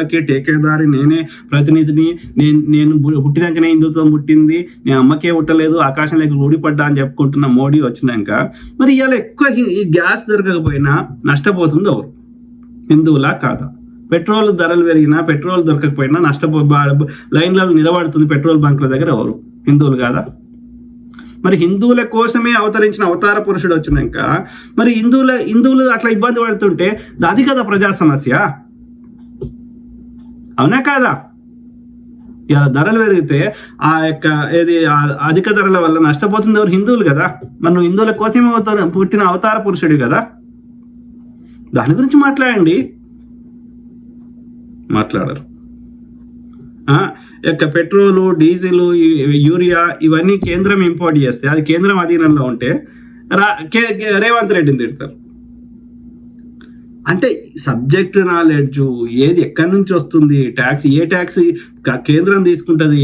హిందువులకి టేకేదారి, నేనే ప్రతినిధిని, నేను పుట్టినాకనే హిందుత్వం పుట్టింది, నేను అమ్మకే పుట్టలేదు, ఆకాశంలోకి ఊడిపడ్డా అని చెప్పుకుంటున్న మోడీ వచ్చినాక మరి ఇవాళ ఎక్కువ ఈ గ్యాస్ దొరకకపోయినా నష్టపోతుంది ఎవరు? హిందువులా కాదా? పెట్రోల్ ధరలు పెరిగినా, పెట్రోల్ దొరకకపోయినా లైన్లలో నిలబడుతుంది పెట్రోల్ బంకుల దగ్గర ఎవరు? హిందువులు కాదా? మరి హిందువుల కోసమే అవతరించిన అవతార పురుషుడు వచ్చినాక మరి హిందువులు అట్లా ఇబ్బంది పడుతుంటే అది కదా ప్రజా సమస్య, అవునా కాదా? ఇలా ధరలు పెరిగితే ఆ యొక్క అధిక ధరల వల్ల నష్టపోతుంది ఎవరు? హిందువులు కదా. మరి నువ్వు హిందువుల కోసమే పుట్టిన అవతార పురుషుడు కదా, దాని గురించి మాట్లాడండి. మాట్లాడరు. యొక్క పెట్రోలు, డీజిల్, యూరియా ఇవన్నీ కేంద్రం ఇంపోర్ట్ చేస్తే అది కేంద్రం అధీనంలో ఉంటే రేవంత్ రెడ్డిని తిడతారు. అంటే సబ్జెక్ట్ నాలెడ్జ్ ఏది ఎక్కడి నుంచి వస్తుంది, ట్యాక్స్ ఏ ట్యాక్స్ కేంద్రం తీసుకుంటుంది,